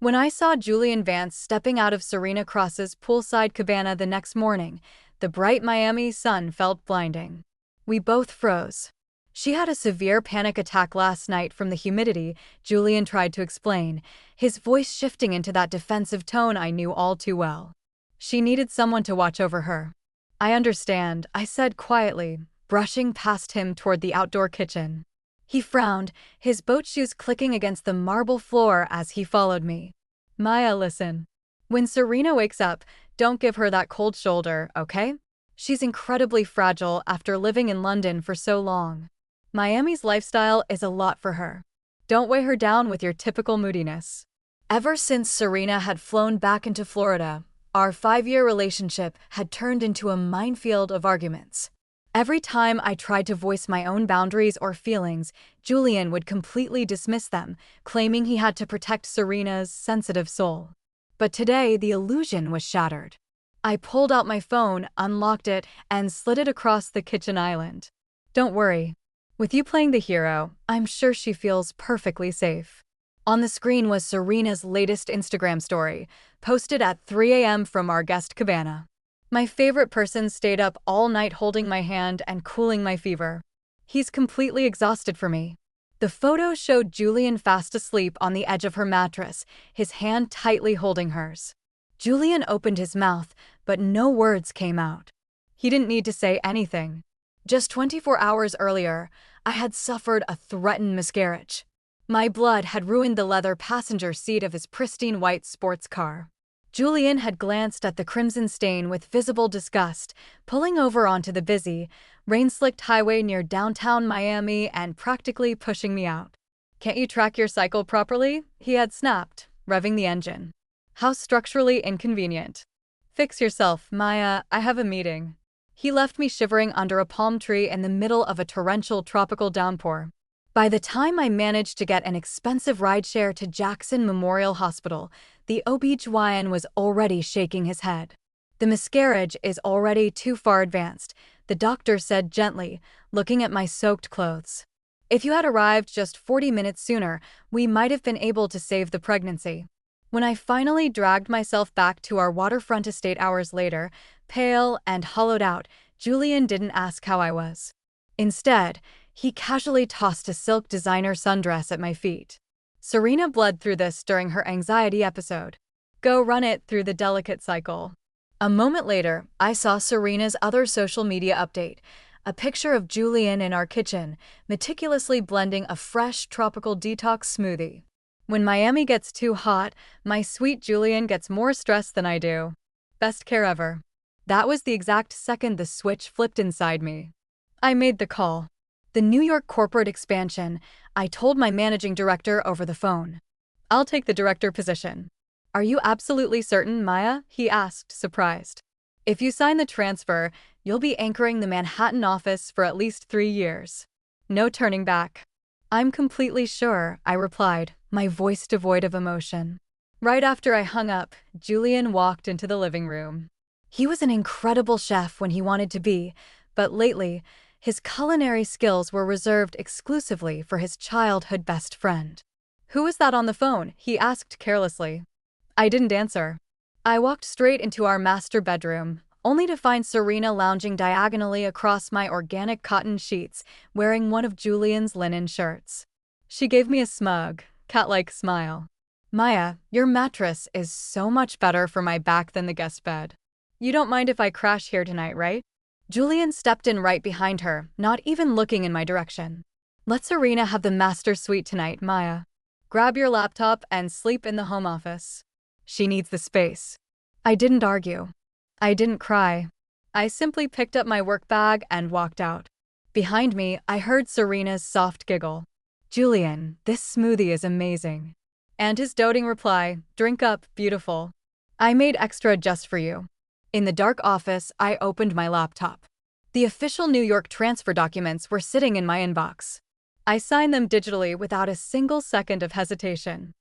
When I saw Julian Vance stepping out of Serena Cross's poolside cabana the next morning, the bright Miami sun felt blinding. We both froze. She had a severe panic attack last night from the humidity, Julian tried to explain, his voice shifting into that defensive tone I knew all too well. She needed someone to watch over her. I understand, I said quietly, brushing past him toward the outdoor kitchen. He frowned, his boat shoes clicking against the marble floor as he followed me. Maya, listen. When Serena wakes up, don't give her that cold shoulder, okay? She's incredibly fragile after living in London for so long. Miami's lifestyle is a lot for her. Don't weigh her down with your typical moodiness. Ever since Serena had flown back into Florida, our 5-year relationship had turned into a minefield of arguments. Every time I tried to voice my own boundaries or feelings, Julian would completely dismiss them, claiming he had to protect Serena's sensitive soul. But today, the illusion was shattered. I pulled out my phone, unlocked it, and slid it across the kitchen island. Don't worry. With you playing the hero, I'm sure she feels perfectly safe. On the screen was Serena's latest Instagram story, posted at 3 a.m. from our guest cabana. My favorite person stayed up all night holding my hand and cooling my fever. He's completely exhausted for me. The photo showed Julian fast asleep on the edge of her mattress, his hand tightly holding hers. Julian opened his mouth, but no words came out. He didn't need to say anything. Just 24 hours earlier, I had suffered a threatened miscarriage. My blood had ruined the leather passenger seat of his pristine white sports car. Julian had glanced at the crimson stain with visible disgust, pulling over onto the busy, rain-slicked highway near downtown Miami and practically pushing me out. Can't you track your cycle properly? He had snapped, revving the engine. How structurally inconvenient. Fix yourself, Maya, I have a meeting. He left me shivering under a palm tree in the middle of a torrential tropical downpour. By the time I managed to get an expensive rideshare to Jackson Memorial Hospital, the OB-GYN was already shaking his head. The miscarriage is already too far advanced, the doctor said gently, looking at my soaked clothes. If you had arrived just 40 minutes sooner, we might have been able to save the pregnancy. When I finally dragged myself back to our waterfront estate hours later, pale and hollowed out, Julian didn't ask how I was. Instead, he casually tossed a silk designer sundress at my feet. Serena bled through this during her anxiety episode. Go run it through the delicate cycle. A moment later, I saw Serena's other social media update, a picture of Julian in our kitchen, meticulously blending a fresh tropical detox smoothie. When Miami gets too hot, my sweet Julian gets more stressed than I do. Best care ever. That was the exact second the switch flipped inside me. I made the call. The New York corporate expansion, I told my managing director over the phone. I'll take the director position. Are you absolutely certain, Maya? He asked, surprised. If you sign the transfer, you'll be anchoring the Manhattan office for at least 3 years. No turning back. I'm completely sure, I replied, my voice devoid of emotion. Right after I hung up, Julian walked into the living room. He was an incredible chef when he wanted to be, but lately, his culinary skills were reserved exclusively for his childhood best friend. Who was that on the phone? He asked carelessly. I didn't answer. I walked straight into our master bedroom, only to find Serena lounging diagonally across my organic cotton sheets, wearing one of Julian's linen shirts. She gave me a smug, cat-like smile. Maya, your mattress is so much better for my back than the guest bed. You don't mind if I crash here tonight, right? Julian stepped in right behind her, not even looking in my direction. Let Serena have the master suite tonight, Maya. Grab your laptop and sleep in the home office. She needs the space. I didn't argue. I didn't cry. I simply picked up my work bag and walked out. Behind me, I heard Serena's soft giggle. Julian, this smoothie is amazing. And his doting reply, drink up, beautiful. I made extra just for you. In the dark office, I opened my laptop. The official New York transfer documents were sitting in my inbox. I signed them digitally without a single second of hesitation.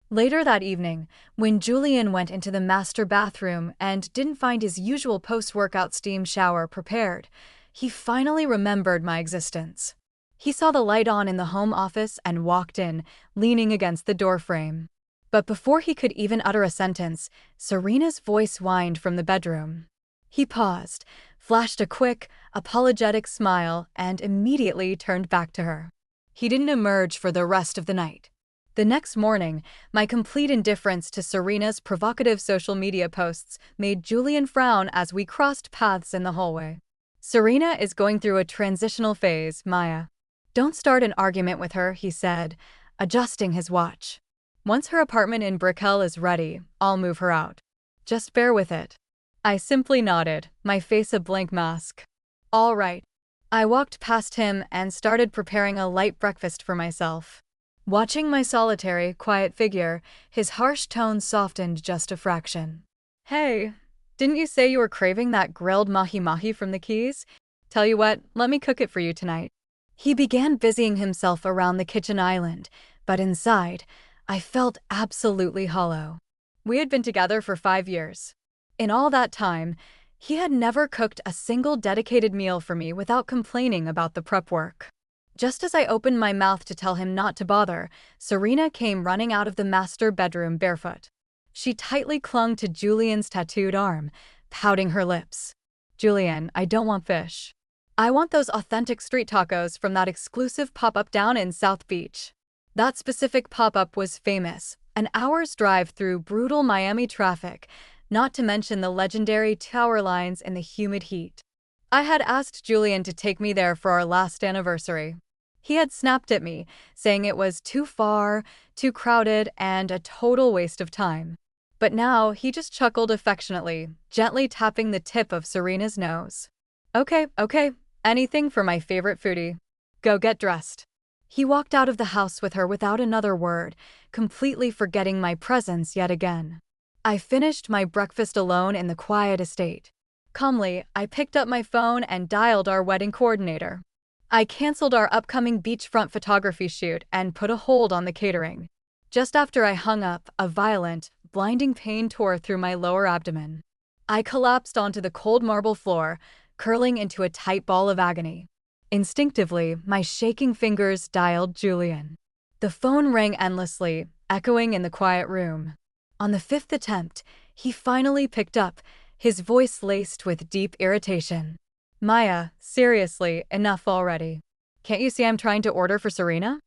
Later that evening, when Julian went into the master bathroom and didn't find his usual post-workout steam shower prepared, he finally remembered my existence. He saw the light on in the home office and walked in, leaning against the doorframe. But before he could even utter a sentence, Serena's voice whined from the bedroom. He paused, flashed a quick, apologetic smile, and immediately turned back to her. He didn't emerge for the rest of the night. The next morning, my complete indifference to Serena's provocative social media posts made Julian frown as we crossed paths in the hallway. Serena is going through a transitional phase, Maya. Don't start an argument with her, he said, adjusting his watch. Once her apartment in Brickell is ready, I'll move her out. Just bear with it. I simply nodded, my face a blank mask. All right. I walked past him and started preparing a light breakfast for myself. Watching my solitary, quiet figure, his harsh tone softened just a fraction. Hey, didn't you say you were craving that grilled mahi-mahi from the Keys? Tell you what, let me cook it for you tonight. He began busying himself around the kitchen island, but inside, I felt absolutely hollow. We had been together for 5 years. In all that time, he had never cooked a single dedicated meal for me without complaining about the prep work. Just as I opened my mouth to tell him not to bother, Serena came running out of the master bedroom barefoot. She tightly clung to Julian's tattooed arm, pouting her lips. Julian, I don't want fish. I want those authentic street tacos from that exclusive pop-up down in South Beach. That specific pop-up was famous, an hour's drive through brutal Miami traffic, not to mention the legendary tower lines in the humid heat. I had asked Julian to take me there for our last anniversary. He had snapped at me, saying it was too far, too crowded, and a total waste of time. But now he just chuckled affectionately, gently tapping the tip of Serena's nose. Okay, anything for my favorite foodie. Go get dressed. He walked out of the house with her without another word, completely forgetting my presence yet again. I finished my breakfast alone in the quiet estate. Calmly, I picked up my phone and dialed our wedding coordinator. I canceled our upcoming beachfront photography shoot and put a hold on the catering. Just after I hung up, a violent, blinding pain tore through my lower abdomen. I collapsed onto the cold marble floor, curling into a tight ball of agony. Instinctively, my shaking fingers dialed Julian. The phone rang endlessly, echoing in the quiet room. On the 5th attempt, he finally picked up, his voice laced with deep irritation. Maya, seriously, enough already. Can't you see I'm trying to order for Serena?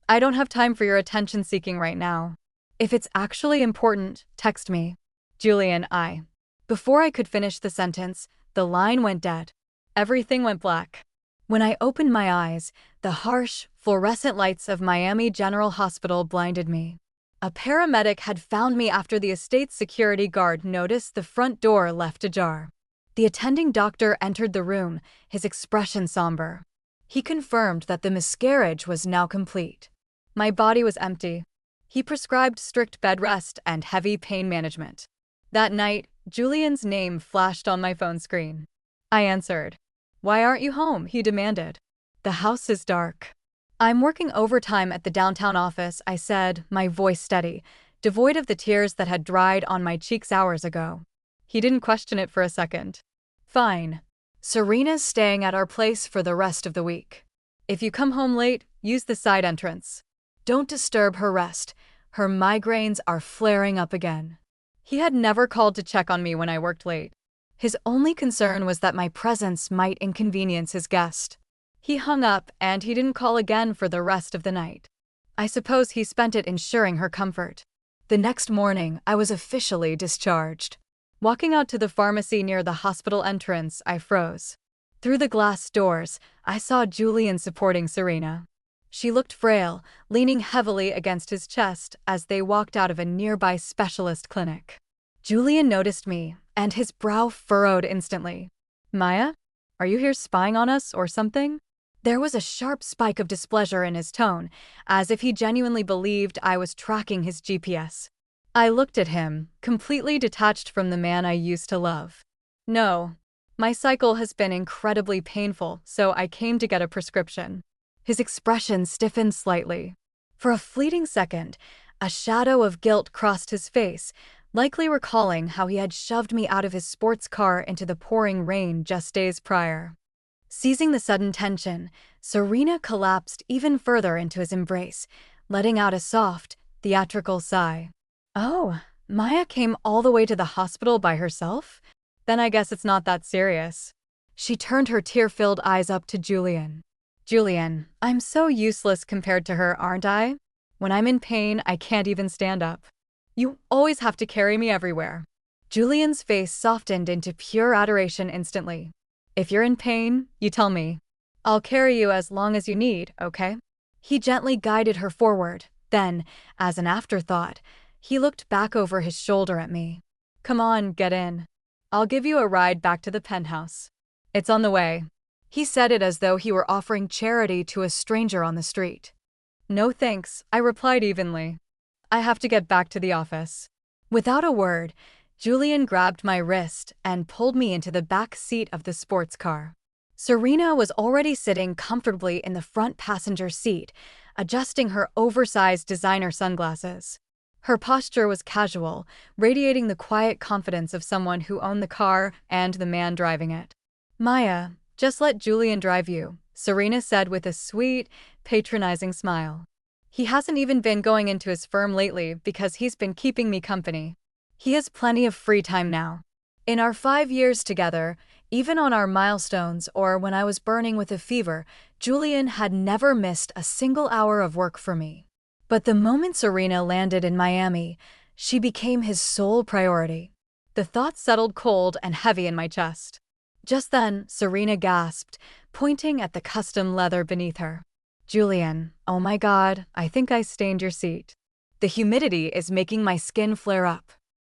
I don't have time for your attention-seeking right now. If it's actually important, text me. Julian, I. Before I could finish the sentence, the line went dead. Everything went black. When I opened my eyes, the harsh, fluorescent lights of Miami General Hospital blinded me. A paramedic had found me after the estate's security guard noticed the front door left ajar. The attending doctor entered the room, his expression somber. He confirmed that the miscarriage was now complete. My body was empty. He prescribed strict bed rest and heavy pain management. That night, Julian's name flashed on my phone screen. I answered. Why aren't you home? He demanded. The house is dark. I'm working overtime at the downtown office, I said, my voice steady, devoid of the tears that had dried on my cheeks hours ago. He didn't question it for a second. Fine. Serena's staying at our place for the rest of the week. If you come home late, use the side entrance. Don't disturb her rest. Her migraines are flaring up again. He had never called to check on me when I worked late. His only concern was that my presence might inconvenience his guest. He hung up, and he didn't call again for the rest of the night. I suppose he spent it ensuring her comfort. The next morning, I was officially discharged. Walking out to the pharmacy near the hospital entrance, I froze. Through the glass doors, I saw Julian supporting Serena. She looked frail, leaning heavily against his chest as they walked out of a nearby specialist clinic. Julian noticed me, and his brow furrowed instantly. Maya? Are you here spying on us or something? There was a sharp spike of displeasure in his tone, as if he genuinely believed I was tracking his GPS. I looked at him, completely detached from the man I used to love. No. My cycle has been incredibly painful, so I came to get a prescription. His expression stiffened slightly. For a fleeting second, a shadow of guilt crossed his face, likely recalling how he had shoved me out of his sports car into the pouring rain just days prior. Seizing the sudden tension, Serena collapsed even further into his embrace, letting out a soft, theatrical sigh. Oh, Maya came all the way to the hospital by herself? Then I guess it's not that serious. She turned her tear-filled eyes up to Julian. Julian, I'm so useless compared to her, aren't I? When I'm in pain, I can't even stand up. You always have to carry me everywhere. Julian's face softened into pure adoration instantly. If you're in pain, you tell me. I'll carry you as long as you need, okay? He gently guided her forward. Then, as an afterthought, he looked back over his shoulder at me. Come on, get in. I'll give you a ride back to the penthouse. It's on the way. He said it as though he were offering charity to a stranger on the street. No thanks, I replied evenly. I have to get back to the office. Without a word, Julian grabbed my wrist and pulled me into the back seat of the sports car. Serena was already sitting comfortably in the front passenger seat, adjusting her oversized designer sunglasses. Her posture was casual, radiating the quiet confidence of someone who owned the car and the man driving it. Maya, just let Julian drive you, Serena said with a sweet, patronizing smile. He hasn't even been going into his firm lately because he's been keeping me company. He has plenty of free time now. In our 5 years together, even on our milestones or when I was burning with a fever, Julian had never missed a single hour of work for me. But the moment Serena landed in Miami, she became his sole priority. The thought settled cold and heavy in my chest. Just then, Serena gasped, pointing at the custom leather beneath her. Julian, oh my God, I think I stained your seat. The humidity is making my skin flare up.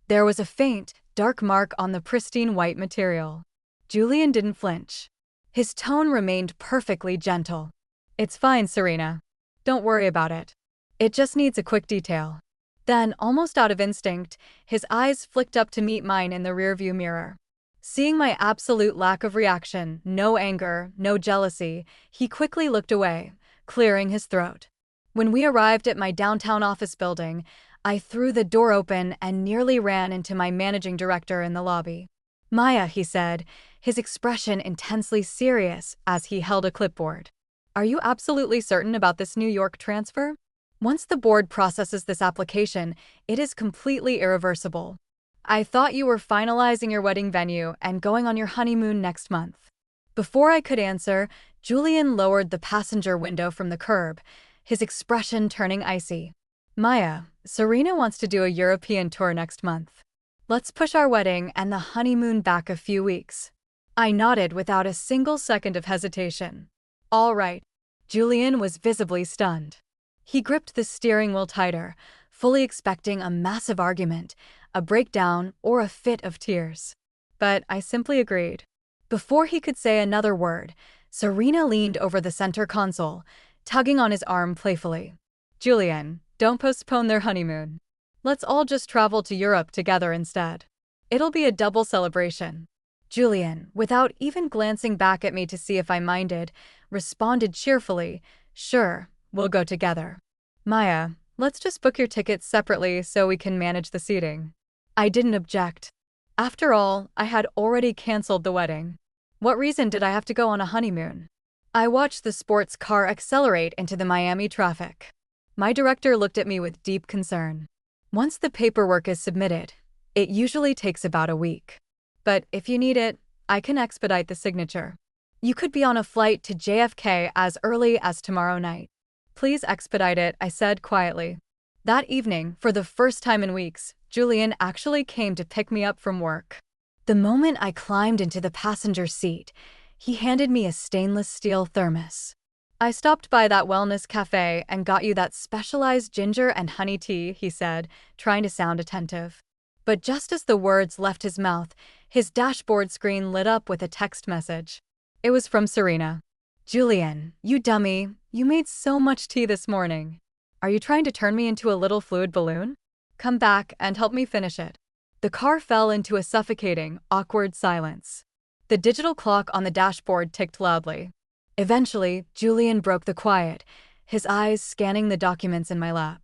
There was a faint, dark mark on the pristine white material. Julian didn't flinch. His tone remained perfectly gentle. It's fine, Serena. Don't worry about it. It just needs a quick detail. Then, almost out of instinct, his eyes flicked up to meet mine in the rearview mirror. Seeing my absolute lack of reaction, no anger, no jealousy, he quickly looked away, clearing his throat. When we arrived at my downtown office building, I threw the door open and nearly ran into my managing director in the lobby. Maya, he said, his expression intensely serious as he held a clipboard. Are you absolutely certain about this New York transfer? Once the board processes this application, it is completely irreversible. I thought you were finalizing your wedding venue and going on your honeymoon next month. Before I could answer, Julian lowered the passenger window from the curb, his expression turning icy. Maya, Serena wants to do a European tour next month. Let's push our wedding and the honeymoon back a few weeks. I nodded without a single second of hesitation. All right. Julian was visibly stunned. He gripped the steering wheel tighter, fully expecting a massive argument, a breakdown, or a fit of tears. But I simply agreed. Before he could say another word, Serena leaned over the center console, tugging on his arm playfully. Julian, don't postpone their honeymoon. Let's all just travel to Europe together instead. It'll be a double celebration. Julian, without even glancing back at me to see if I minded, responded cheerfully, Sure, we'll go together. Maya, let's just book your tickets separately so we can manage the seating. I didn't object. After all, I had already canceled the wedding. What reason did I have to go on a honeymoon? I watched the sports car accelerate into the Miami traffic. My director looked at me with deep concern. Once the paperwork is submitted, it usually takes about a week. But if you need it, I can expedite the signature. You could be on a flight to JFK as early as tomorrow night. Please expedite it, I said quietly. That evening, for the first time in weeks, Julian actually came to pick me up from work. The moment I climbed into the passenger seat, he handed me a stainless steel thermos. I stopped by that wellness cafe and got you that specialized ginger and honey tea, he said, trying to sound attentive. But just as the words left his mouth, his dashboard screen lit up with a text message. It was from Serena. Julian, you dummy, you made so much tea this morning. Are you trying to turn me into a little fluid balloon? Come back and help me finish it. The car fell into a suffocating, awkward silence. The digital clock on the dashboard ticked loudly. Eventually, Julian broke the quiet, his eyes scanning the documents in my lap.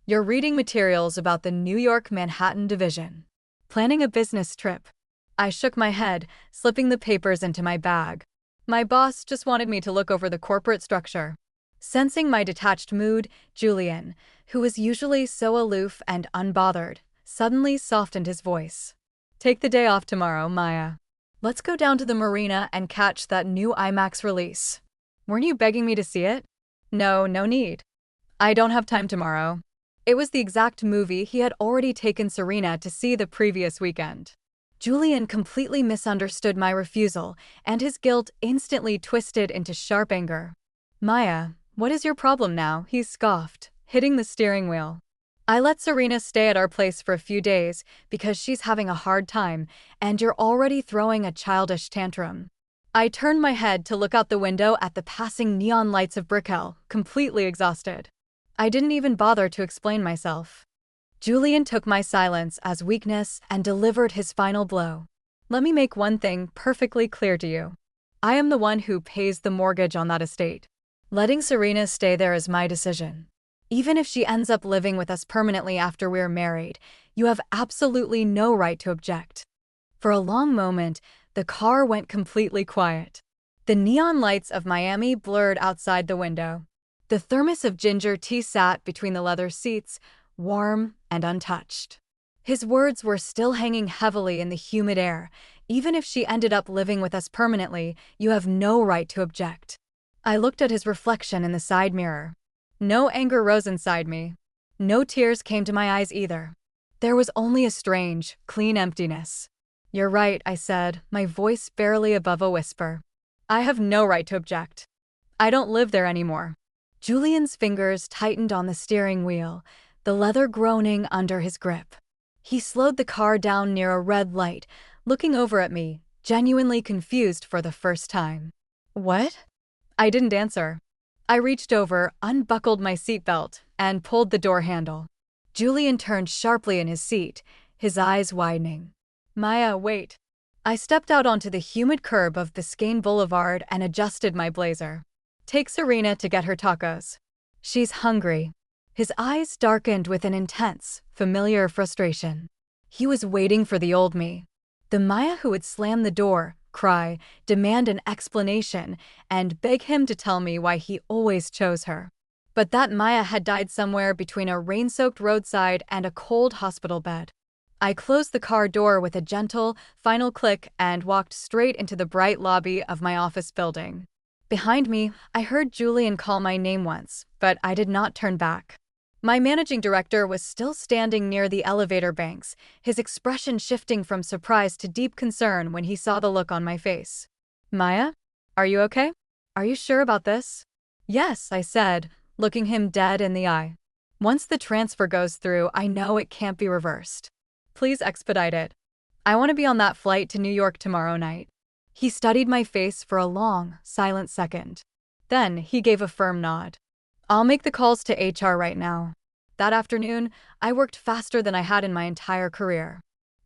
You're reading materials about the New York Manhattan division. Planning a business trip. I shook my head, slipping the papers into my bag. My boss just wanted me to look over the corporate structure. Sensing my detached mood, Julian, who was usually so aloof and unbothered, suddenly softened his voice. Take the day off tomorrow, Maya. Let's go down to the marina and catch that new IMAX release. Weren't you begging me to see it? No, no need. I don't have time tomorrow. It was the exact movie he had already taken Serena to see the previous weekend. Julian completely misunderstood my refusal, and his guilt instantly twisted into sharp anger. Maya, what is your problem now? He scoffed, hitting the steering wheel. I let Serena stay at our place for a few days because she's having a hard time, and you're already throwing a childish tantrum. I turned my head to look out the window at the passing neon lights of Brickell, completely exhausted. I didn't even bother to explain myself. Julian took my silence as weakness and delivered his final blow. Let me make one thing perfectly clear to you. I am the one who pays the mortgage on that estate. Letting Serena stay there is my decision. Even if she ends up living with us permanently after we're married, you have absolutely no right to object. For a long moment, the car went completely quiet. The neon lights of Miami blurred outside the window. The thermos of ginger tea sat between the leather seats, warm and untouched. His words were still hanging heavily in the humid air. Even if she ended up living with us permanently, you have no right to object. I looked at his reflection in the side mirror. No anger rose inside me. No tears came to my eyes either. There was only a strange, clean emptiness. You're right, I said, my voice barely above a whisper. I have no right to object. I don't live there anymore. Julian's fingers tightened on the steering wheel, the leather groaning under his grip. He slowed the car down near a red light, looking over at me, genuinely confused for the first time. What? I didn't answer. I reached over, unbuckled my seatbelt, and pulled the door handle. Julian turned sharply in his seat, his eyes widening. Maya, wait. I stepped out onto the humid curb of Biscayne Boulevard and adjusted my blazer. Take Serena to get her tacos. She's hungry. His eyes darkened with an intense, familiar frustration. He was waiting for the old me. The Maya who would slam the door, cry, demand an explanation, and beg him to tell me why he always chose her. But that Maya had died somewhere between a rain-soaked roadside and a cold hospital bed. I closed the car door with a gentle, final click and walked straight into the bright lobby of my office building. Behind me, I heard Julian call my name once, but I did not turn back. My managing director was still standing near the elevator banks, his expression shifting from surprise to deep concern when he saw the look on my face. Maya? Are you okay? Are you sure about this? Yes, I said, looking him dead in the eye. Once the transfer goes through, I know it can't be reversed. Please expedite it. I want to be on that flight to New York tomorrow night. He studied my face for a long, silent second. Then he gave a firm nod. I'll make the calls to HR right now. That afternoon, I worked faster than I had in my entire career.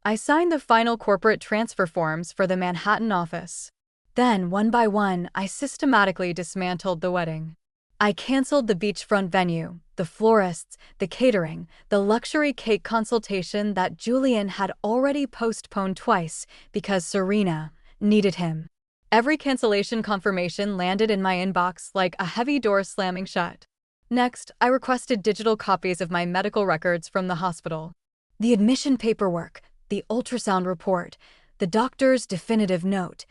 I signed the final corporate transfer forms for the Manhattan office. Then, one by one, I systematically dismantled the wedding. I canceled the beachfront venue, the florists, the catering, the luxury cake consultation that Julian had already postponed twice because Serena needed him. Every cancellation confirmation landed in my inbox like a heavy door slamming shut. Next, I requested digital copies of my medical records from the hospital. The admission paperwork, the ultrasound report, the doctor's definitive note,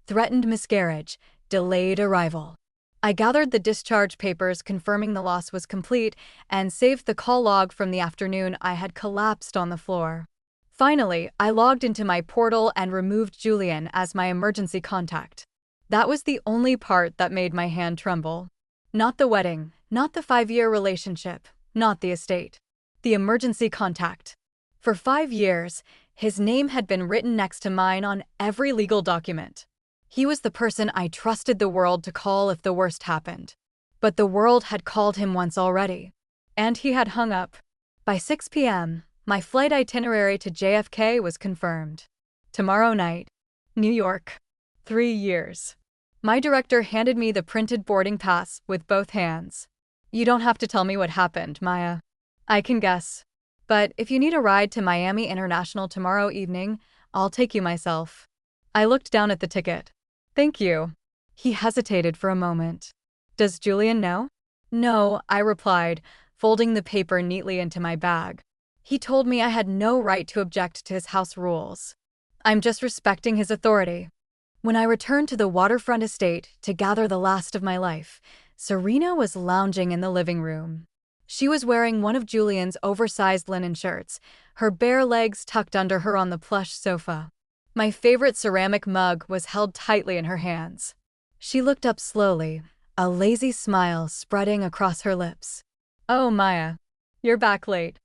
threatened miscarriage, delayed arrival. I gathered the discharge papers confirming the loss was complete and saved the call log from the afternoon I had collapsed on the floor. Finally, I logged into my portal and removed Julian as my emergency contact. That was the only part that made my hand tremble. Not the wedding, not the 5-year relationship, not the estate. The emergency contact. For 5 years, his name had been written next to mine on every legal document. He was the person I trusted the world to call if the worst happened. But the world had called him once already. And he had hung up. By 6 p.m., my flight itinerary to JFK was confirmed. Tomorrow night, New York. 3 years. My director handed me the printed boarding pass with both hands. You don't have to tell me what happened, Maya. I can guess. But if you need a ride to Miami International tomorrow evening, I'll take you myself. I looked down at the ticket. Thank you. He hesitated for a moment. Does Julian know? No, I replied, folding the paper neatly into my bag. He told me I had no right to object to his house rules. I'm just respecting his authority. When I returned to the waterfront estate to gather the last of my life, Serena was lounging in the living room. She was wearing one of Julian's oversized linen shirts, her bare legs tucked under her on the plush sofa. My favorite ceramic mug was held tightly in her hands. She looked up slowly, a lazy smile spreading across her lips. "Oh, Maya, you're back late."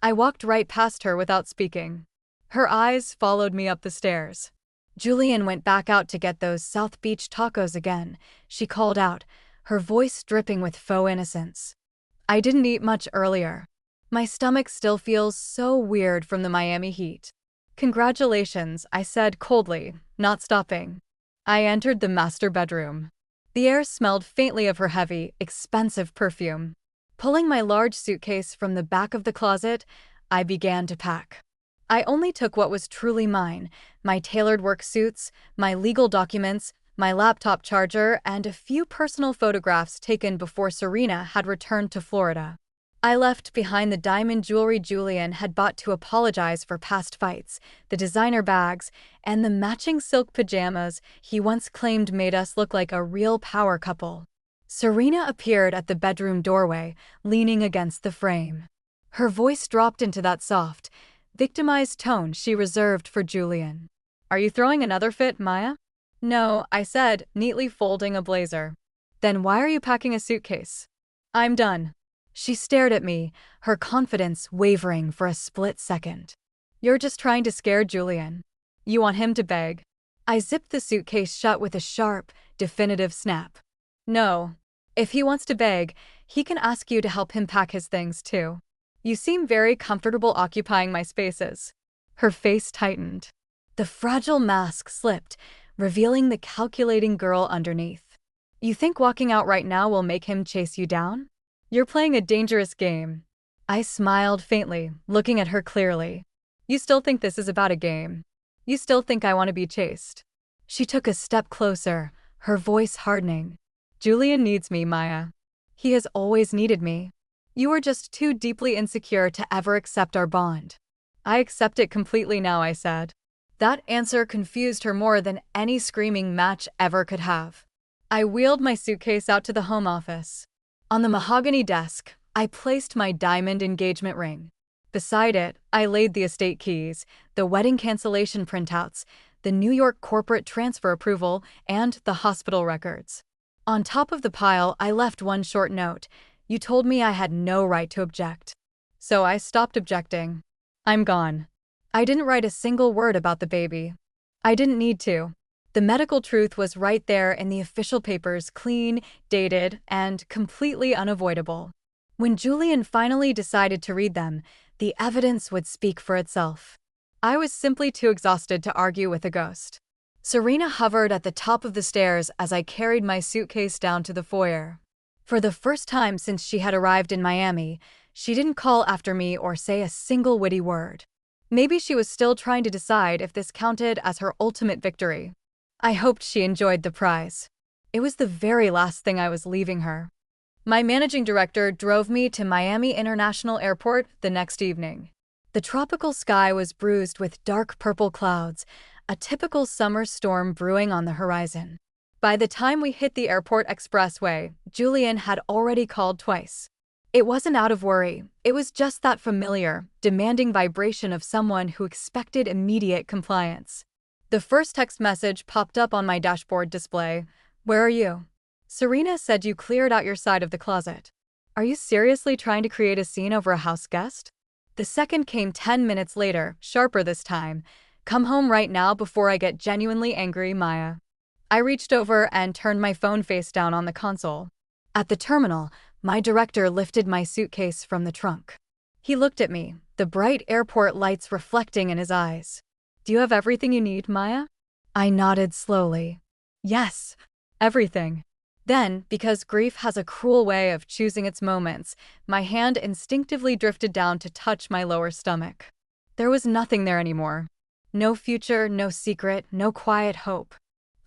I walked right past her without speaking. Her eyes followed me up the stairs. "Julian went back out to get those South Beach tacos again," she called out, her voice dripping with faux innocence. "I didn't eat much earlier. My stomach still feels so weird from the Miami heat." "Congratulations," I said coldly, not stopping. I entered the master bedroom. The air smelled faintly of her heavy, expensive perfume. Pulling my large suitcase from the back of the closet, I began to pack. I only took what was truly mine: my tailored work suits, my legal documents, my laptop charger, and a few personal photographs taken before Serena had returned to Florida. I left behind the diamond jewelry Julian had bought to apologize for past fights, the designer bags, and the matching silk pajamas he once claimed made us look like a real power couple. Serena appeared at the bedroom doorway, leaning against the frame. Her voice dropped into that soft, victimized tone she reserved for Julian. "Are you throwing another fit, Maya?" "No," I said, neatly folding a blazer. "Then why are you packing a suitcase?" "I'm done." She stared at me, her confidence wavering for a split second. "You're just trying to scare Julian. You want him to beg." I zipped the suitcase shut with a sharp, definitive snap. "No. If he wants to beg, he can ask you to help him pack his things too. You seem very comfortable occupying my spaces." Her face tightened. The fragile mask slipped, revealing the calculating girl underneath. "You think walking out right now will make him chase you down? You're playing a dangerous game." I smiled faintly, looking at her clearly. "You still think this is about a game? You still think I want to be chased?" She took a step closer, her voice hardening. "Julian needs me, Maya. He has always needed me. You are just too deeply insecure to ever accept our bond." "I accept it completely now," I said. That answer confused her more than any screaming match ever could have. I wheeled my suitcase out to the home office. On the mahogany desk, I placed my diamond engagement ring. Beside it, I laid the estate keys, the wedding cancellation printouts, the New York corporate transfer approval, and the hospital records. On top of the pile, I left one short note: "You told me I had no right to object." So I stopped objecting. I'm gone. I didn't write a single word about the baby. I didn't need to. The medical truth was right there in the official papers, clean, dated, and completely unavoidable. When Julian finally decided to read them, the evidence would speak for itself. I was simply too exhausted to argue with a ghost. Serena hovered at the top of the stairs as I carried my suitcase down to the foyer. For the first time since she had arrived in Miami, she didn't call after me or say a single witty word. Maybe she was still trying to decide if this counted as her ultimate victory. I hoped she enjoyed the prize. It was the very last thing I was leaving her. My managing director drove me to Miami International Airport the next evening. The tropical sky was bruised with dark purple clouds, a typical summer storm brewing on the horizon. By the time we hit the airport expressway, Julian had already called twice. It wasn't out of worry, it was just that familiar, demanding vibration of someone who expected immediate compliance. The first text message popped up on my dashboard display. "Where are you? Serena said you cleared out your side of the closet. Are you seriously trying to create a scene over a house guest?" The second came 10 minutes later, sharper this time. "Come home right now before I get genuinely angry, Maya." I reached over and turned my phone face down on the console. At the terminal, my director lifted my suitcase from the trunk. He looked at me, the bright airport lights reflecting in his eyes. "Do you have everything you need, Maya?" I nodded slowly. "Yes, everything." Then, because grief has a cruel way of choosing its moments, my hand instinctively drifted down to touch my lower stomach. There was nothing there anymore. No future, no secret, no quiet hope.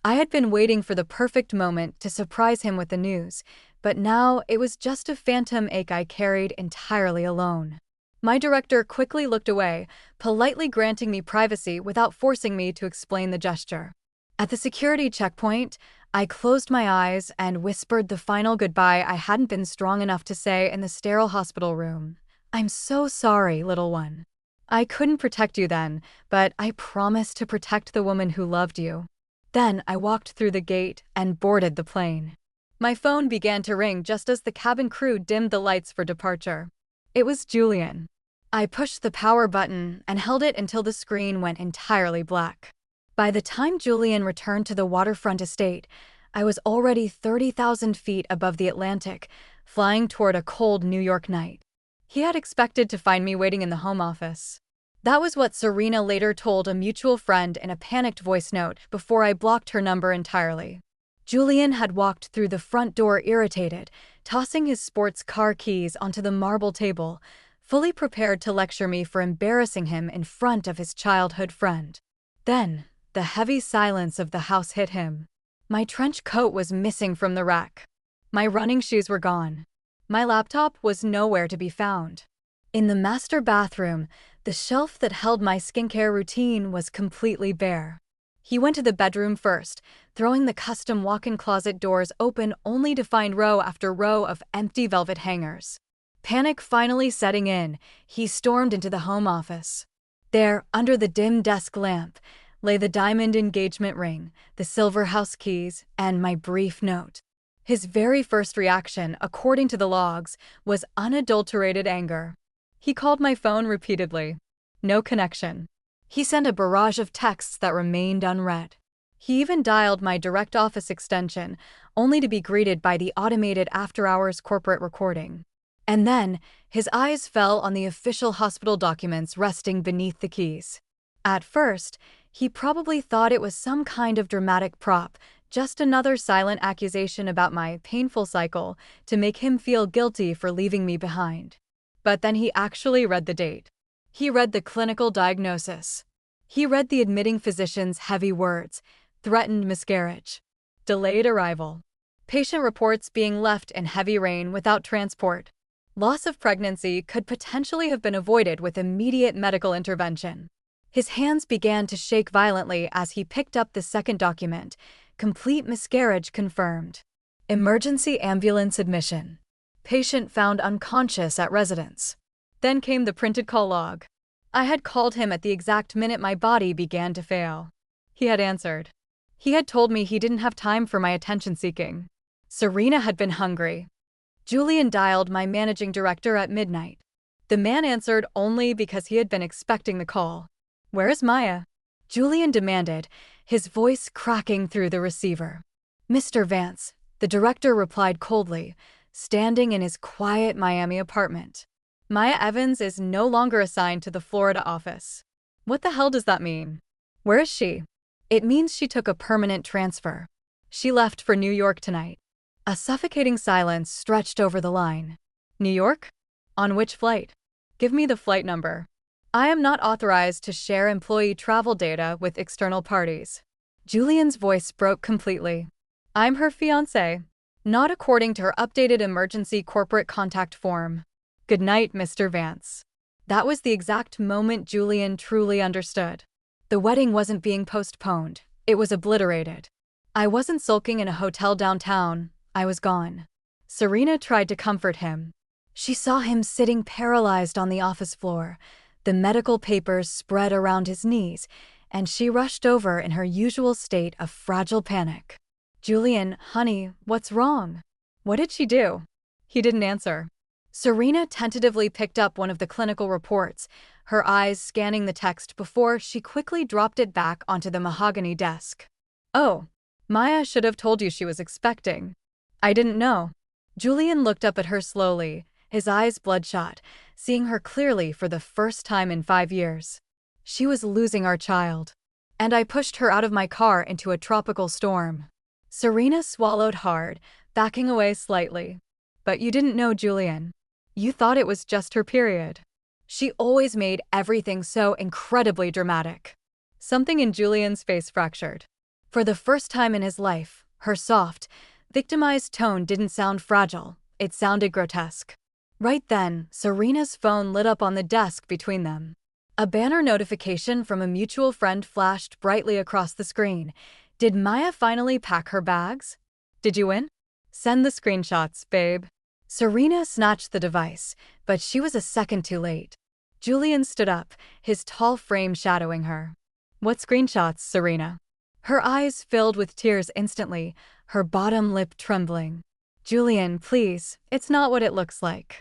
I had been waiting for the perfect moment to surprise him with the news, but now it was just a phantom ache I carried entirely alone. My director quickly looked away, politely granting me privacy without forcing me to explain the gesture. At the security checkpoint, I closed my eyes and whispered the final goodbye I hadn't been strong enough to say in the sterile hospital room. "I'm so sorry, little one. I couldn't protect you then, but I promised to protect the woman who loved you." Then I walked through the gate and boarded the plane. My phone began to ring just as the cabin crew dimmed the lights for departure. It was Julian. I pushed the power button and held it until the screen went entirely black. By the time Julian returned to the waterfront estate, I was already 30,000 feet above the Atlantic, flying toward a cold New York night. He had expected to find me waiting in the home office. That was what Serena later told a mutual friend in a panicked voice note before I blocked her number entirely. Julian had walked through the front door irritated, tossing his sports car keys onto the marble table, fully prepared to lecture me for embarrassing him in front of his childhood friend. Then, the heavy silence of the house hit him. My trench coat was missing from the rack. My running shoes were gone. My laptop was nowhere to be found. In the master bathroom, the shelf that held my skincare routine was completely bare. He went to the bedroom first, throwing the custom walk-in closet doors open only to find row after row of empty velvet hangers. Panic finally setting in, he stormed into the home office. There, under the dim desk lamp, lay the diamond engagement ring, the silver house keys, and my brief note. His very first reaction, according to the logs, was unadulterated anger. He called my phone repeatedly. No connection. He sent a barrage of texts that remained unread. He even dialed my direct office extension, only to be greeted by the automated after-hours corporate recording. And then, his eyes fell on the official hospital documents resting beneath the keys. At first, he probably thought it was some kind of dramatic prop, just another silent accusation about my painful cycle to make him feel guilty for leaving me behind. But then he actually read the date. He read the clinical diagnosis. He read the admitting physician's heavy words: threatened miscarriage, delayed arrival, patient reports being left in heavy rain without transport. Loss of pregnancy could potentially have been avoided with immediate medical intervention. His hands began to shake violently as he picked up the second document: complete miscarriage confirmed. Emergency ambulance admission. Patient found unconscious at residence. Then came the printed call log. I had called him at the exact minute my body began to fail. He had answered. He had told me he didn't have time for my attention-seeking. Serena had been hungry. Julian dialed my managing director at midnight. The man answered only because he had been expecting the call. "Where is Maya?" Julian demanded, his voice cracking through the receiver. "Mr. Vance," the director replied coldly, standing in his quiet Miami apartment. "Maya Evans is no longer assigned to the Florida office." "What the hell does that mean? Where is she?" "It means she took a permanent transfer. She left for New York tonight." A suffocating silence stretched over the line. "New York? On which flight? Give me the flight number. I am not authorized to share employee travel data with external parties." Julian's voice broke completely. "I'm her fiancé. Not according to her updated emergency corporate contact form. Good night, Mr. Vance." That was the exact moment Julian truly understood. The wedding wasn't being postponed. It was obliterated. I wasn't sulking in a hotel downtown. I was gone. Serena tried to comfort him. She saw him sitting paralyzed on the office floor, the medical papers spread around his knees, and she rushed over in her usual state of fragile panic. "Julian, honey, what's wrong?" "What did she do?" He didn't answer. Serena tentatively picked up one of the clinical reports, her eyes scanning the text before she quickly dropped it back onto the mahogany desk. "Oh, Maya should have told you she was expecting." "I didn't know." Julian looked up at her slowly, his eyes bloodshot, seeing her clearly for the first time in 5 years. "She was losing our child. And I pushed her out of my car into a tropical storm." Serena swallowed hard, backing away slightly. "But you didn't know, Julian. You thought it was just her period." She always made everything so incredibly dramatic. Something in Julian's face fractured. For the first time in his life, her soft, victimized tone didn't sound fragile, it sounded grotesque. Right then, Serena's phone lit up on the desk between them. A banner notification from a mutual friend flashed brightly across the screen. Did Maya finally pack her bags? Did you win? Send the screenshots, babe. Serena snatched the device, but she was a second too late. Julian stood up, his tall frame shadowing her. What screenshots, Serena? Her eyes filled with tears instantly, her bottom lip trembling. Julian, please, it's not what it looks like.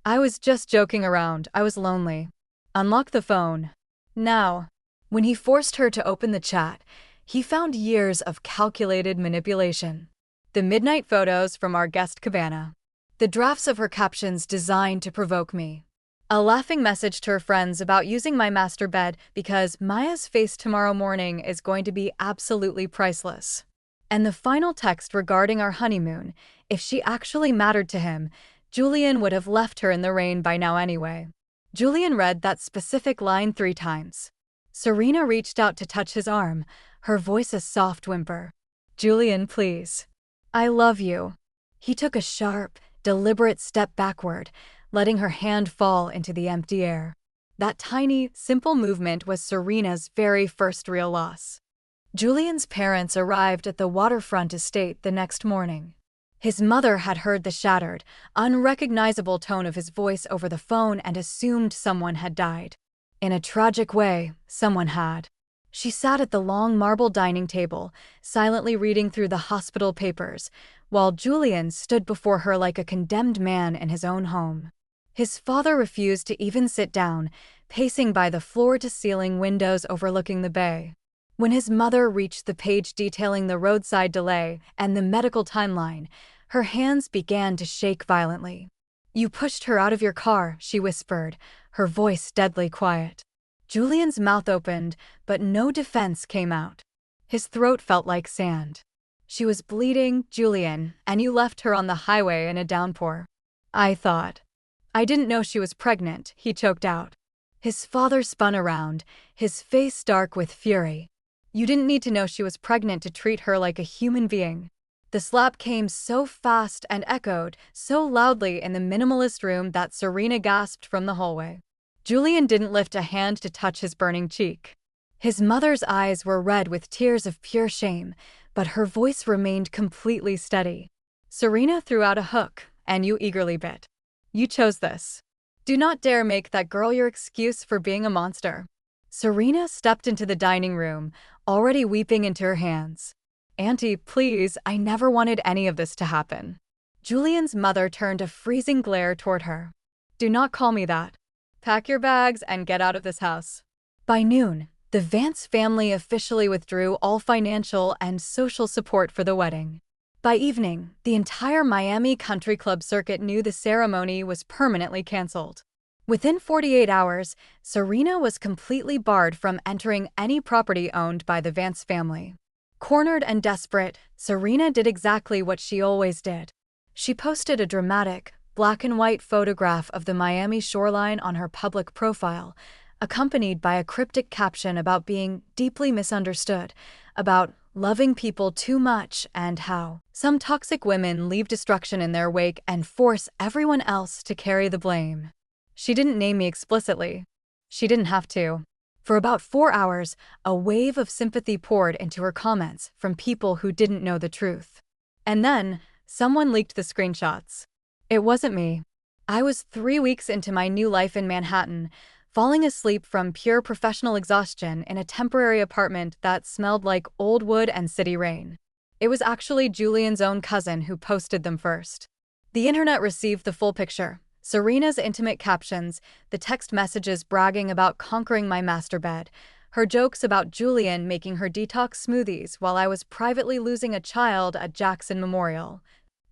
I was just joking around, I was lonely. Unlock the phone. Now. When he forced her to open the chat, he found years of calculated manipulation. The midnight photos from our guest cabana. The drafts of her captions designed to provoke me. A laughing message to her friends about using my master bed because Maya's face tomorrow morning is going to be absolutely priceless. And the final text regarding our honeymoon, if she actually mattered to him, Julian would have left her in the rain by now anyway. Julian read that specific line 3 times. Serena reached out to touch his arm, her voice a soft whimper. Julian, please. I love you. He took a sharp, deliberate step backward, letting her hand fall into the empty air. That tiny, simple movement was Serena's very first real loss. Julian's parents arrived at the waterfront estate the next morning. His mother had heard the shattered, unrecognizable tone of his voice over the phone and assumed someone had died. In a tragic way, someone had. She sat at the long marble dining table, silently reading through the hospital papers, while Julian stood before her like a condemned man in his own home. His father refused to even sit down, pacing by the floor-to-ceiling windows overlooking the bay. When his mother reached the page detailing the roadside delay and the medical timeline, her hands began to shake violently. You pushed her out of your car, she whispered, her voice deadly quiet. Julian's mouth opened, but no defense came out. His throat felt like sand. She was bleeding, Julian, and you left her on the highway in a downpour. I didn't know she was pregnant, he choked out. His father spun around, his face dark with fury. You didn't need to know she was pregnant to treat her like a human being. The slap came so fast and echoed so loudly in the minimalist room that Serena gasped from the hallway. Julian didn't lift a hand to touch his burning cheek. His mother's eyes were red with tears of pure shame, but her voice remained completely steady. Serena threw out a hook, and you eagerly bit. You chose this. Do not dare make that girl your excuse for being a monster. Serena stepped into the dining room, already weeping into her hands. Auntie, please, I never wanted any of this to happen. Julian's mother turned a freezing glare toward her. Do not call me that. Pack your bags and get out of this house. By noon, the Vance family officially withdrew all financial and social support for the wedding. By evening, the entire Miami Country Club circuit knew the ceremony was permanently canceled. Within 48 hours, Serena was completely barred from entering any property owned by the Vance family. Cornered and desperate, Serena did exactly what she always did. She posted a dramatic, black-and-white photograph of the Miami shoreline on her public profile, accompanied by a cryptic caption about being deeply misunderstood, about loving people too much and how some toxic women leave destruction in their wake and force everyone else to carry the blame. She didn't name me explicitly. She didn't have to. For about 4 hours, a wave of sympathy poured into her comments from people who didn't know the truth. And then, someone leaked the screenshots. It wasn't me. I was 3 weeks into my new life in Manhattan, falling asleep from pure professional exhaustion in a temporary apartment that smelled like old wood and city rain. It was actually Julian's own cousin who posted them first. The internet received the full picture. Serena's intimate captions, the text messages bragging about conquering my master bed, her jokes about Julian making her detox smoothies while I was privately losing a child at Jackson Memorial,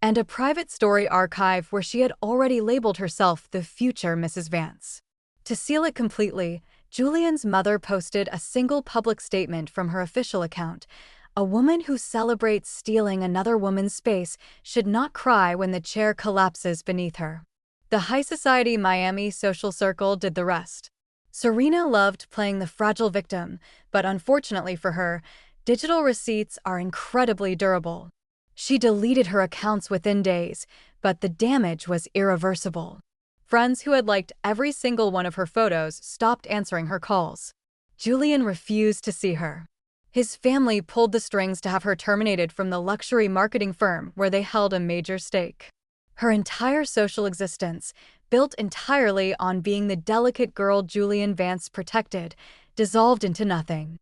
and a private story archive where she had already labeled herself the future Mrs. Vance. To seal it completely, Julian's mother posted a single public statement from her official account. A woman who celebrates stealing another woman's space should not cry when the chair collapses beneath her. The high society Miami social circle did the rest. Serena loved playing the fragile victim, but unfortunately for her, Digital receipts are incredibly durable. She deleted her accounts within days, but the damage was irreversible. Friends who had liked every single one of her photos stopped answering her calls. Julian refused to see her. His family pulled the strings to have her terminated from the luxury marketing firm where they held a major stake. Her entire social existence, built entirely on being the delicate girl Julian Vance protected, dissolved into nothing.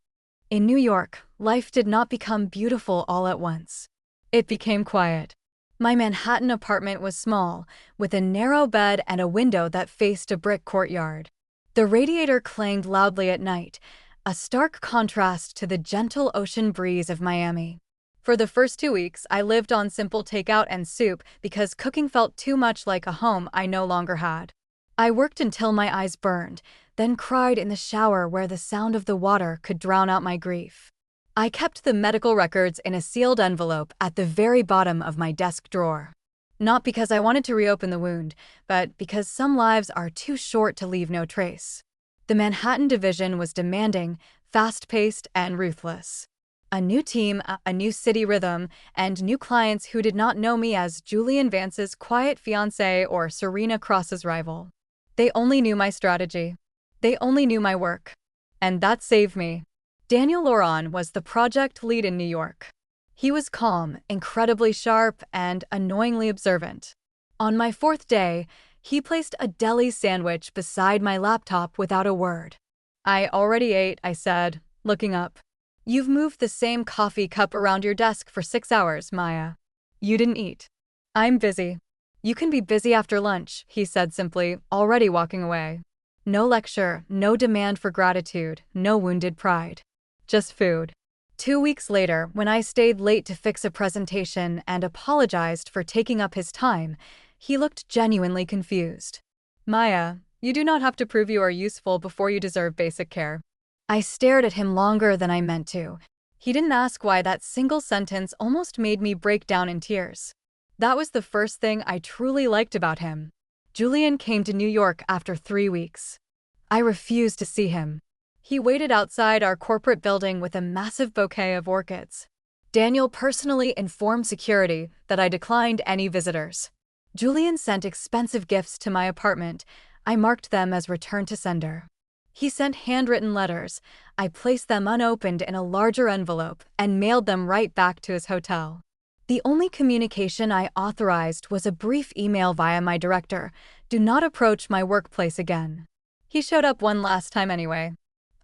In New York, life did not become beautiful all at once. It became quiet. My Manhattan apartment was small, with a narrow bed and a window that faced a brick courtyard. The radiator clanged loudly at night, a stark contrast to the gentle ocean breeze of Miami. For the first 2 weeks, I lived on simple takeout and soup because cooking felt too much like a home I no longer had. I worked until my eyes burned, then cried in the shower where the sound of the water could drown out my grief. I kept the medical records in a sealed envelope at the very bottom of my desk drawer. Not because I wanted to reopen the wound, but because some lives are too short to leave no trace. The Manhattan division was demanding, fast-paced, and ruthless. A new team, a new city rhythm, and new clients who did not know me as Julian Vance's quiet fiancé or Serena Cross's rival. They only knew my strategy. They only knew my work. And that saved me. Daniel Laurent was the project lead in New York. He was calm, incredibly sharp, and annoyingly observant. On my 4th day, he placed a deli sandwich beside my laptop without a word. "I already ate," I said, looking up. "You've moved the same coffee cup around your desk for 6 hours, Maya. You didn't eat." "I'm busy." "You can be busy after lunch," he said simply, already walking away. No lecture, no demand for gratitude, no wounded pride. Just food. 2 weeks later, when I stayed late to fix a presentation and apologized for taking up his time, he looked genuinely confused. "Maya, you do not have to prove you are useful before you deserve basic care." I stared at him longer than I meant to. He didn't ask why. That single sentence almost made me break down in tears. That was the first thing I truly liked about him. Julian came to New York after 3 weeks. I refused to see him. He waited outside our corporate building with a massive bouquet of orchids. Daniel personally informed security that I declined any visitors. Julian sent expensive gifts to my apartment. I marked them as return to sender. He sent handwritten letters. I placed them unopened in a larger envelope and mailed them right back to his hotel. The only communication I authorized was a brief email via my director: "Do not approach my workplace again." He showed up one last time anyway.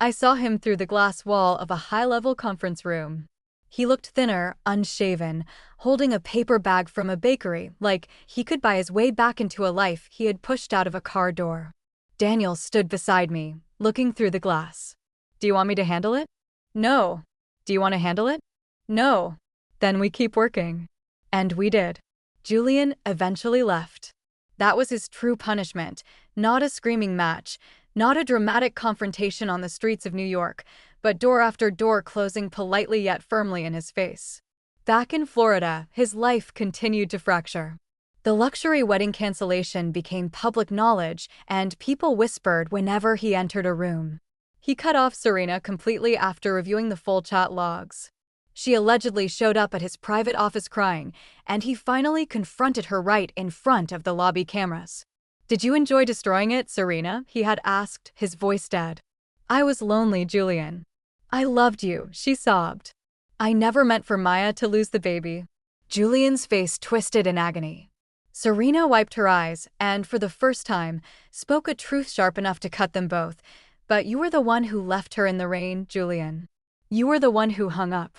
I saw him through the glass wall of a high-level conference room. He looked thinner, unshaven, holding a paper bag from a bakery, like he could buy his way back into a life he had pushed out of a car door. Daniel stood beside me, looking through the glass. "Do you want me to handle it?" "No." "Do you want to handle it?" "No." "Then we keep working." And we did. Julian eventually left. That was his true punishment, not a screaming match, not a dramatic confrontation on the streets of New York, but door after door closing politely yet firmly in his face. Back in Florida, his life continued to fracture. The luxury wedding cancellation became public knowledge, and people whispered whenever he entered a room. He cut off Serena completely after reviewing the full chat logs. She allegedly showed up at his private office crying, and he finally confronted her right in front of the lobby cameras. "Did you enjoy destroying it, Serena?" he had asked, his voice dead. "I was lonely, Julian." "I loved you," she sobbed. "I never meant for Maya to lose the baby." Julian's face twisted in agony. Serena wiped her eyes and, for the first time, spoke a truth sharp enough to cut them both. "But you were the one who left her in the rain, Julian. You were the one who hung up."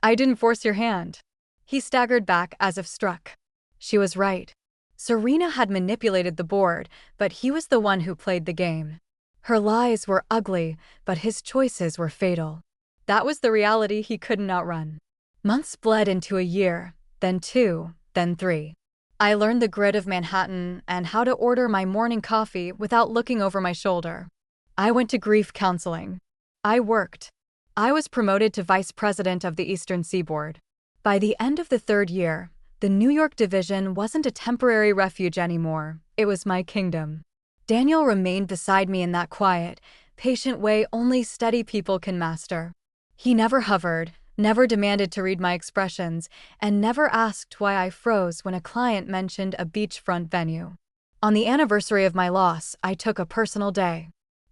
"I didn't force your hand." He staggered back as if struck. She was right. Serena had manipulated the board, but he was the one who played the game. Her lies were ugly, but his choices were fatal. That was the reality he couldn't outrun. Months bled into a year, then 2, then 3. I learned the grit of Manhattan and how to order my morning coffee without looking over my shoulder. I went to grief counseling. I worked. I was promoted to vice president of the Eastern Seaboard. By the end of the 3rd year, the New York division wasn't a temporary refuge anymore. It was my kingdom. Daniel remained beside me in that quiet, patient way only steady people can master. He never hovered, never demanded to read my expressions, and never asked why I froze when a client mentioned a beachfront venue. On the anniversary of my loss, I took a personal day.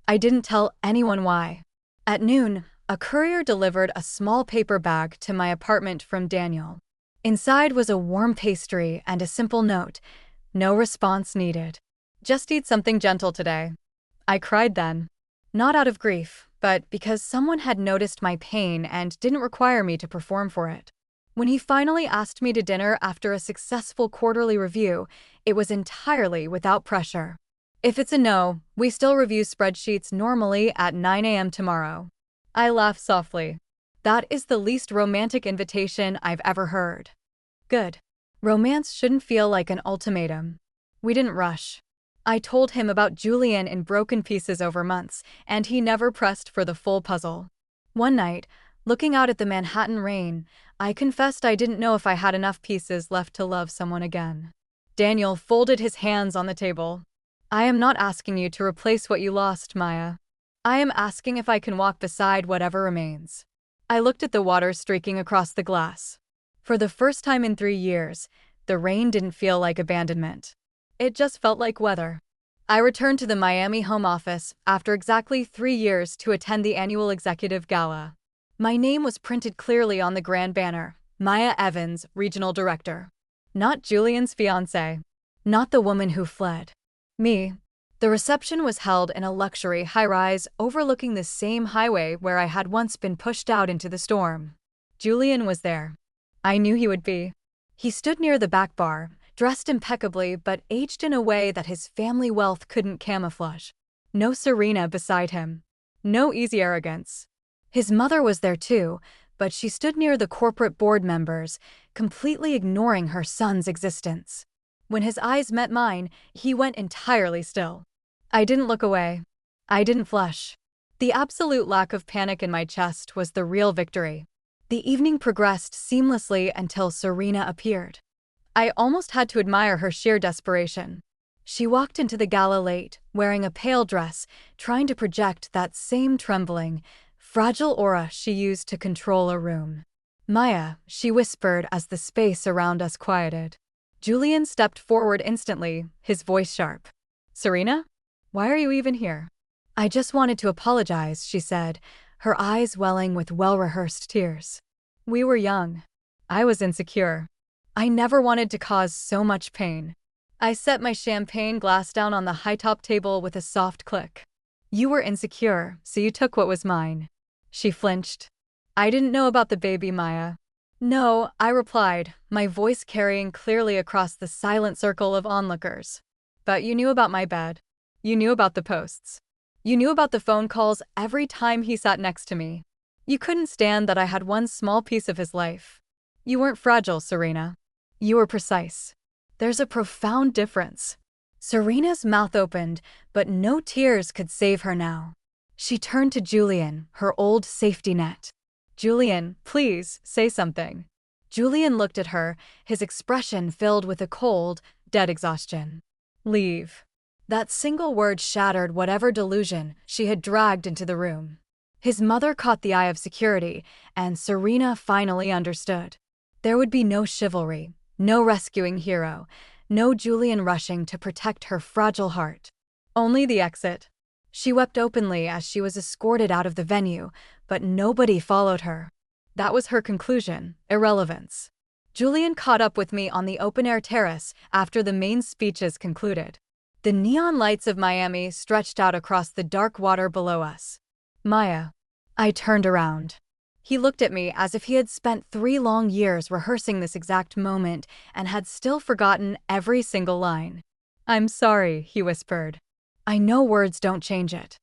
I didn't tell anyone why. At noon, a courier delivered a small paper bag to my apartment from Daniel. Inside was a warm pastry and a simple note, no response needed. Just eat something gentle today. I cried then. Not out of grief, but because someone had noticed my pain and didn't require me to perform for it. When he finally asked me to dinner after a successful quarterly review, it was entirely without pressure. If it's a no, we still review spreadsheets normally at 9 a.m. tomorrow. I laughed softly. That is the least romantic invitation I've ever heard. Good. Romance shouldn't feel like an ultimatum. We didn't rush. I told him about Julian in broken pieces over months, and he never pressed for the full puzzle. One night, looking out at the Manhattan rain, I confessed I didn't know if I had enough pieces left to love someone again. Daniel folded his hands on the table. I am not asking you to replace what you lost, Maya. I am asking if I can walk beside whatever remains. I looked at the water streaking across the glass. For the first time in 3 years, the rain didn't feel like abandonment. It just felt like weather. I returned to the Miami home office after exactly 3 years to attend the annual executive gala. My name was printed clearly on the grand banner, Maya Evans, Regional Director. Not Julian's fiancée. Not the woman who fled. Me. The reception was held in a luxury high-rise overlooking the same highway where I had once been pushed out into the storm. Julian was there. I knew he would be. He stood near the back bar, dressed impeccably but aged in a way that his family wealth couldn't camouflage. No Serena beside him. No easy arrogance. His mother was there too, but she stood near the corporate board members, completely ignoring her son's existence. When his eyes met mine, he went entirely still. I didn't look away. I didn't flush. The absolute lack of panic in my chest was the real victory. The evening progressed seamlessly until Serena appeared. I almost had to admire her sheer desperation. She walked into the gala late, wearing a pale dress, trying to project that same trembling, fragile aura she used to control a room. Maya, she whispered as the space around us quieted. Julian stepped forward instantly, his voice sharp. Serena? Why are you even here? I just wanted to apologize, she said, her eyes welling with well-rehearsed tears. We were young. I was insecure. I never wanted to cause so much pain. I set my champagne glass down on the high-top table with a soft click. You were insecure, so you took what was mine. She flinched. I didn't know about the baby, Maya. No, I replied, my voice carrying clearly across the silent circle of onlookers. But you knew about my bed. You knew about the posts. You knew about the phone calls every time he sat next to me. You couldn't stand that I had one small piece of his life. You weren't fragile, Serena. You were precise. There's a profound difference. Serena's mouth opened, but no tears could save her now. She turned to Julian, her old safety net. Julian, please, say something. Julian looked at her, his expression filled with a cold, dead exhaustion. Leave. That single word shattered whatever delusion she had dragged into the room. His mother caught the eye of security, and Serena finally understood. There would be no chivalry, no rescuing hero, no Julian rushing to protect her fragile heart. Only the exit. She wept openly as she was escorted out of the venue, but nobody followed her. That was her conclusion, irrelevance. Julian caught up with me on the open-air terrace after the main speeches concluded. The neon lights of Miami stretched out across the dark water below us. Maya. I turned around. He looked at me as if he had spent 3 long years rehearsing this exact moment and had still forgotten every single line. I'm sorry, he whispered. I know words don't change it.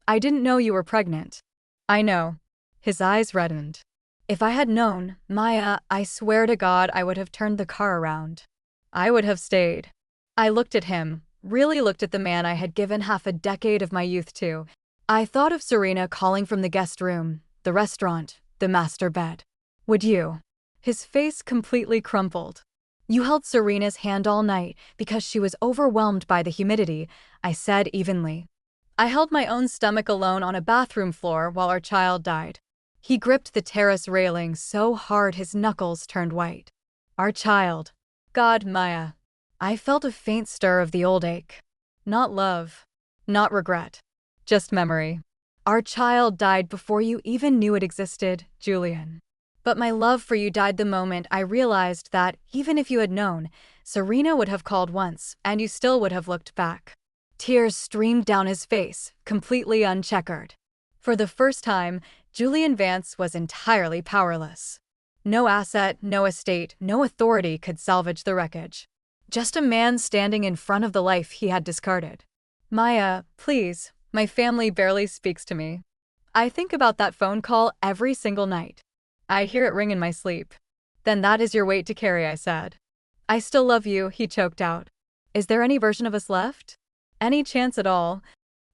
I didn't know you were pregnant. I know. His eyes reddened. If I had known, Maya, I swear to God I would have turned the car around. I would have stayed. I looked at him, really looked at the man I had given half a decade of my youth to. I thought of Serena calling from the guest room, the restaurant, the master bed. Would you? His face completely crumpled. You held Serena's hand all night because she was overwhelmed by the humidity, I said evenly. I held my own stomach alone on a bathroom floor while our child died. He gripped the terrace railing so hard his knuckles turned white. Our child. God, Maya. I felt a faint stir of the old ache. Not love. Not regret. Just memory. Our child died before you even knew it existed, Julian. But my love for you died the moment I realized that, even if you had known, Serena would have called once, and you still would have looked back. Tears streamed down his face, completely uncheckered. For the first time, Julian Vance was entirely powerless. No asset, no estate, no authority could salvage the wreckage. Just a man standing in front of the life he had discarded. Maya, please, my family barely speaks to me. I think about that phone call every single night. I hear it ring in my sleep. Then that is your weight to carry, I said. I still love you, he choked out. Is there any version of us left? Any chance at all?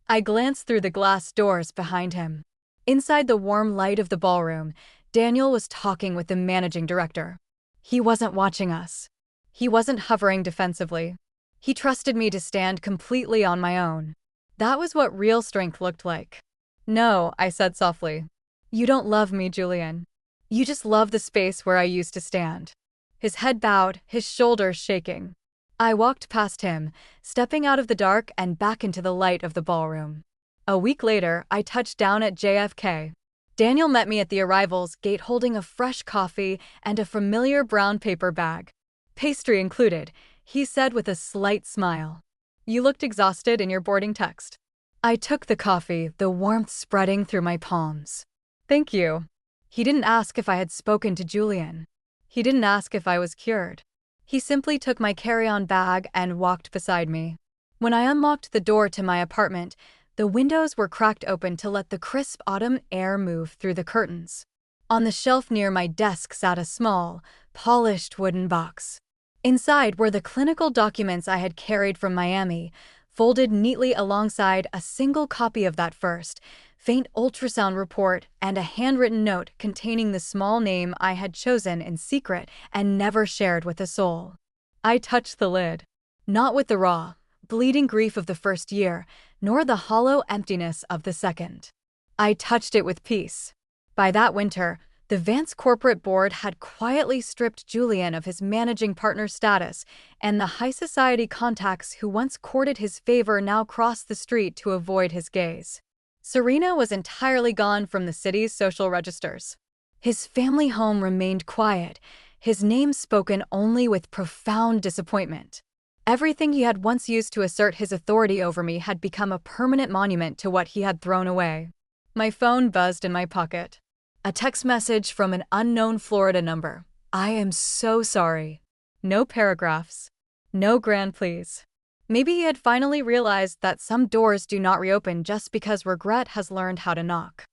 I glanced through the glass doors behind him. Inside the warm light of the ballroom, Daniel was talking with the managing director. He wasn't watching us. He wasn't hovering defensively. He trusted me to stand completely on my own. That was what real strength looked like. No, I said softly. You don't love me, Julian. You just love the space where I used to stand. His head bowed, his shoulders shaking. I walked past him, stepping out of the dark and back into the light of the ballroom. A week later, I touched down at JFK. Daniel met me at the arrivals gate holding a fresh coffee and a familiar brown paper bag. Pastry included, he said with a slight smile. You looked exhausted in your boarding text. I took the coffee, the warmth spreading through my palms. Thank you. He didn't ask if I had spoken to Julian. He didn't ask if I was cured. He simply took my carry-on bag and walked beside me. When I unlocked the door to my apartment, the windows were cracked open to let the crisp autumn air move through the curtains. On the shelf near my desk sat a small, polished wooden box. Inside were the clinical documents I had carried from Miami, folded neatly alongside a single copy of that first, faint ultrasound report and a handwritten note containing the small name I had chosen in secret and never shared with a soul. I touched the lid. Not with the raw, bleeding grief of the first year, nor the hollow emptiness of the second. I touched it with peace. By that winter, the Vance corporate board had quietly stripped Julian of his managing partner status, and the high society contacts who once courted his favor now crossed the street to avoid his gaze. Serena was entirely gone from the city's social registers. His family home remained quiet, his name spoken only with profound disappointment. Everything he had once used to assert his authority over me had become a permanent monument to what he had thrown away. My phone buzzed in my pocket. A text message from an unknown Florida number. I am so sorry. No paragraphs. No grand pleas. Maybe he had finally realized that some doors do not reopen just because regret has learned how to knock.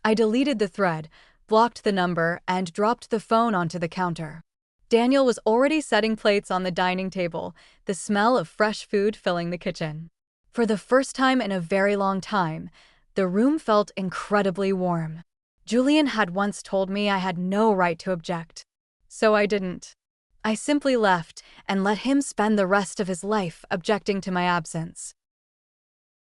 I deleted the thread, blocked the number, and dropped the phone onto the counter. Daniel was already setting plates on the dining table, the smell of fresh food filling the kitchen. For the first time in a very long time, the room felt incredibly warm. Julian had once told me I had no right to object. So I didn't. I simply left and let him spend the rest of his life objecting to my absence.